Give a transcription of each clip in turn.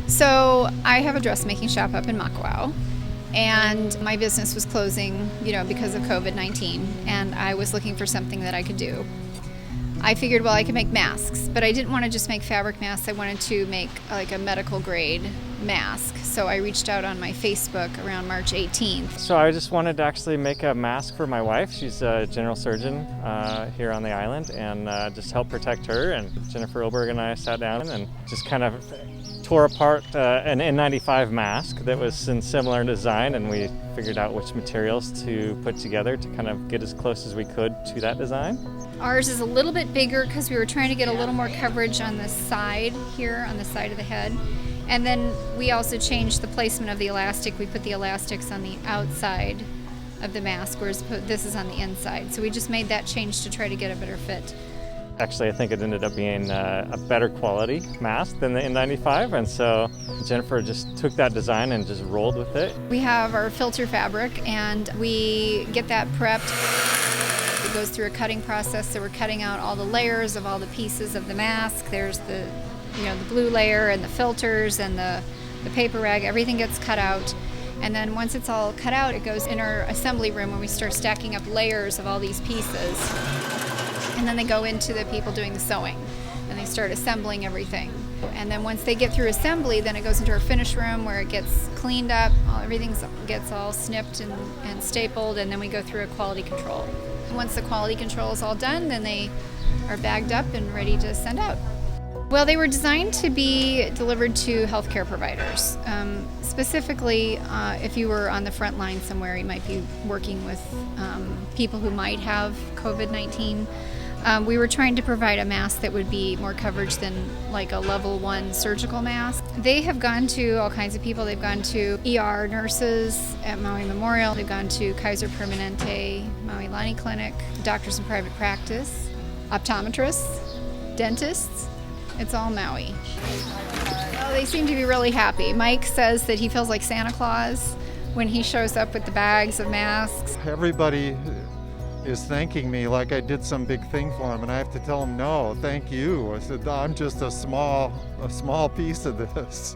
So I have a dressmaking shop up in Maui, and my business was closing, because of COVID-19, and I was looking for something that I could do. I figured, well, I could make masks, but I didn't want to just make fabric masks. I wanted to make like a medical grade mask. So I reached out on my Facebook around March 18th. So I just wanted to actually make a mask for my wife. She's a general surgeon here on the island, and just help protect her. And Jennifer Oberg and I sat down and just kind of tore apart an N95 mask that was in similar design, and we figured out which materials to put together to kind of get as close as we could to that design. Ours is a little bit bigger because we were trying to get a little more coverage on the side here, on the side of the head. And then we also changed the placement of the elastic. We put the elastics on the outside of the mask, whereas this is on the inside. So we just made that change to try to get a better fit. Actually, I think it ended up being a better quality mask than the N95, and so Jennifer just took that design and just rolled with it. We have our filter fabric, and we get that prepped. It goes through a cutting process, so we're cutting out all the layers of all the pieces of the mask. There's the blue layer and the filters and the paper rag. Everything gets cut out. And then once it's all cut out, it goes in our assembly room when we start stacking up layers of all these pieces. And then they go into the people doing the sewing, and they start assembling everything. And then once they get through assembly, then it goes into our finish room where it gets cleaned up, everything gets all snipped and stapled, and then we go through a quality control. Once the quality control is all done, then they are bagged up and ready to send out. Well, they were designed to be delivered to healthcare providers. Specifically, if you were on the front line somewhere, you might be working with people who might have COVID-19. We were trying to provide a mask that would be more coverage than like a level 1 surgical mask. They have gone to all kinds of people. They've gone to ER nurses at Maui Memorial. They've gone to Kaiser Permanente, Maui Lani Clinic, doctors in private practice, optometrists, dentists. It's all Maui. Oh, they seem to be really happy. Mike says that he feels like Santa Claus when he shows up with the bags of masks. Everybody is thanking me like I did some big thing for them, and I have to tell them, no, thank you. I said, I'm just a small piece of this.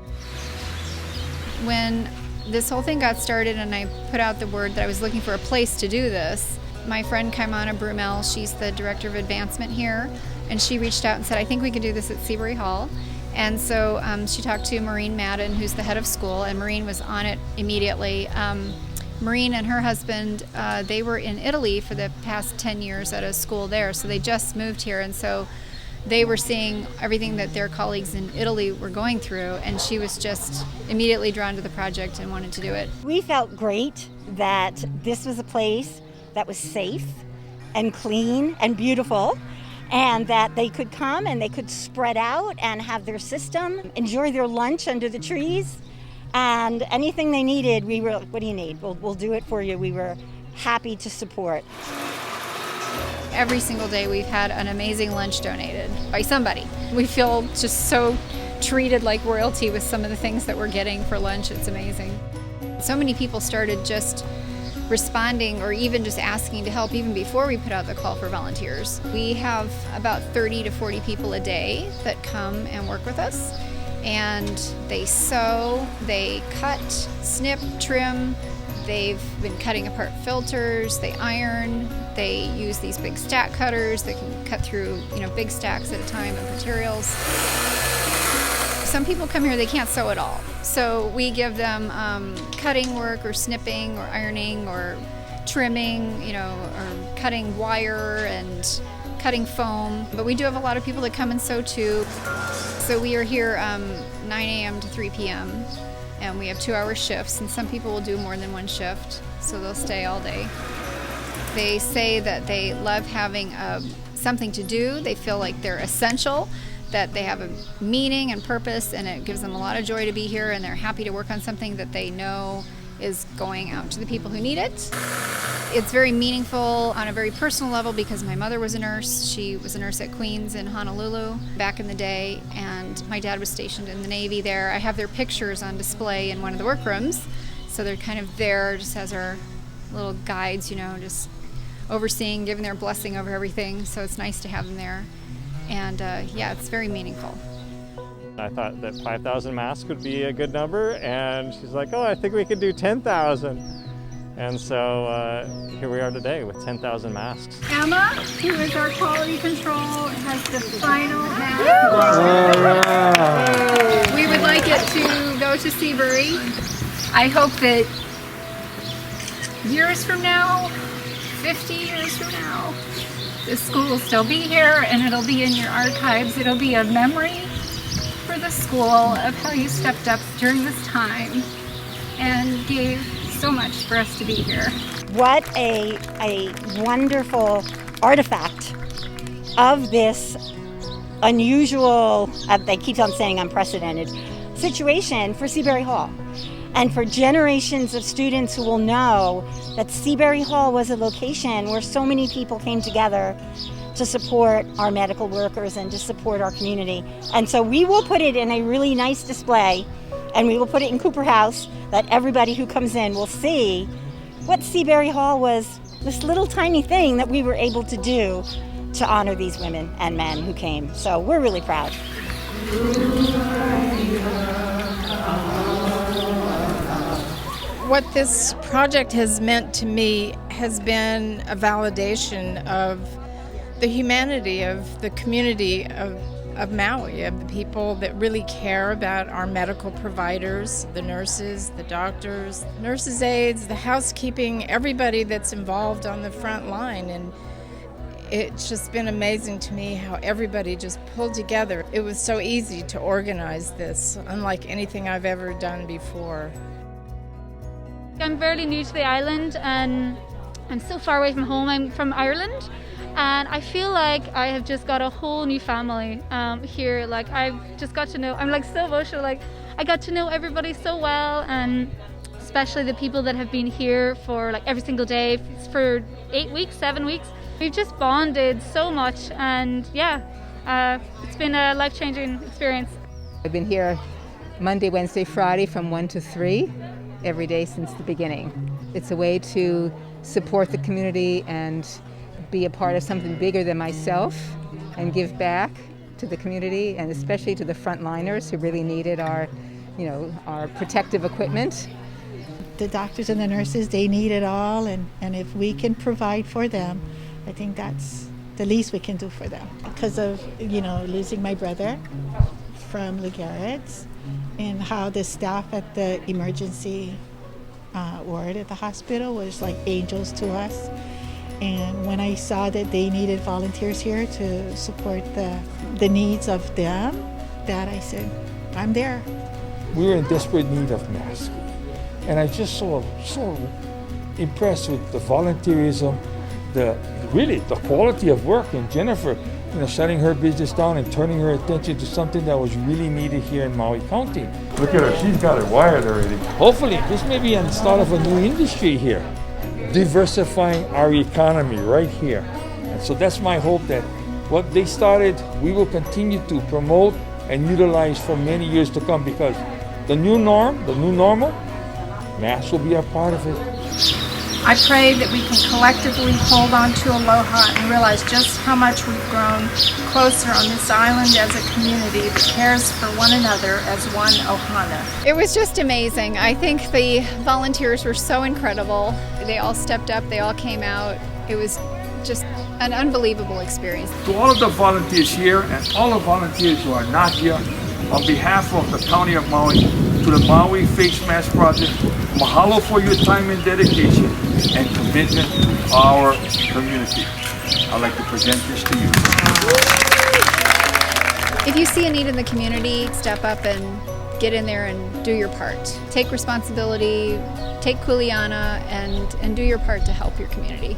When this whole thing got started and I put out the word that I was looking for a place to do this, my friend Kaimana Brumel, she's the director of advancement here, and she reached out and said, I think we could do this at Seabury Hall. And so she talked to Maureen Madden, who's the head of school, and Maureen was on it immediately. Maureen and her husband, they were in Italy for the past 10 years at a school there, so they just moved here, and so they were seeing everything that their colleagues in Italy were going through, and she was just immediately drawn to the project and wanted to do it. We felt great that this was a place that was safe and clean and beautiful, and that they could come and they could spread out and have their system, enjoy their lunch under the trees, and anything they needed, we were, what do you need? We'll do it for you. We were happy to support. Every single day we've had an amazing lunch donated by somebody. We feel just so treated like royalty with some of the things that we're getting for lunch. It's amazing. So many people started just responding or even just asking to help even before we put out the call for volunteers. We have about 30 to 40 people a day that come and work with us, and they sew, they cut, snip, trim. They've been cutting apart filters, they iron, they use these big stack cutters that can cut through, big stacks at a time of materials. Some people come here, they can't sew at all. So we give them cutting work or snipping or ironing or trimming, or cutting wire and cutting foam. But we do have a lot of people that come and sew too. So we are here 9 a.m. to 3 p.m. and we have 2-hour shifts, and some people will do more than one shift, so they'll stay all day. They say that they love having something to do. They feel like they're essential, that they have a meaning and purpose, and it gives them a lot of joy to be here, and they're happy to work on something that they know is going out to the people who need it. It's very meaningful on a very personal level because my mother was a nurse. She was a nurse at Queens in Honolulu back in the day, and my dad was stationed in the Navy there. I have their pictures on display in one of the workrooms, so they're kind of there just as our little guides, just overseeing, giving their blessing over everything, so it's nice to have them there. And it's very meaningful. I thought that 5,000 masks would be a good number, and she's like, oh, I think we could do 10,000. And so here we are today with 10,000 masks. Emma, who is our quality control, has the final mask. We would like it to go to Seabury. I hope that years from now, 50 years from now, this school will still be here and it'll be in your archives. It'll be a memory for the school of how you stepped up during this time and gave so much for us to be here. What a wonderful artifact of this unusual, they keep on saying unprecedented, situation for Seabury Hall. And for generations of students who will know that Seabury Hall was a location where so many people came together to support our medical workers and to support our community. And so we will put it in a really nice display, and we will put it in Cooper House, that everybody who comes in will see what Seabury Hall was, this little tiny thing that we were able to do to honor these women and men who came. So we're really proud. What this project has meant to me has been a validation of the humanity of the community of Maui, of the people that really care about our medical providers, the nurses, the doctors, nurses' aides, the housekeeping, everybody that's involved on the front line. And it's just been amazing to me how everybody just pulled together. It was so easy to organize this, unlike anything I've ever done before. I'm fairly new to the island and I'm so far away from home. I'm from Ireland and I feel like I have just got a whole new family here. Like I've just got to know, I'm like so emotional, like I got to know everybody so well, and especially the people that have been here for like every single day for 8 weeks, 7 weeks. We've just bonded so much, and yeah, it's been a life-changing experience. I've been here Monday, Wednesday, Friday from 1 to 3. Every day since the beginning. It's a way to support the community and be a part of something bigger than myself and give back to the community, and especially to the frontliners who really needed our protective equipment. The doctors and the nurses, they need it all, and if we can provide for them, I think that's the least we can do for them. Because of, losing my brother from Lou Gehrig's, and how the staff at the emergency ward at the hospital was like angels to us. And when I saw that they needed volunteers here to support the needs of them, that I said, I'm there. We were in desperate need of masks. And I just so impressed with the volunteerism, the quality of work, and Jennifer, shutting her business down and turning her attention to something that was really needed here in Maui County. Look at her, she's got it wired already. Hopefully, this may be the start of a new industry here, diversifying our economy right here. And so that's my hope, that what they started, we will continue to promote and utilize for many years to come, because the new normal, masks will be a part of it. I pray that we can collectively hold on to aloha and realize just how much we've grown closer on this island as a community that cares for one another as one ohana. It was just amazing. I think the volunteers were so incredible. They all stepped up, they all came out. It was just an unbelievable experience. To all of the volunteers here and all the volunteers who are not here, on behalf of the County of Maui, to the Maui Face Mask Project, mahalo for your time and dedication and commitment to our community. I'd like to present this to you. If you see a need in the community, step up and get in there and do your part. Take responsibility, take kuleana, and do your part to help your community.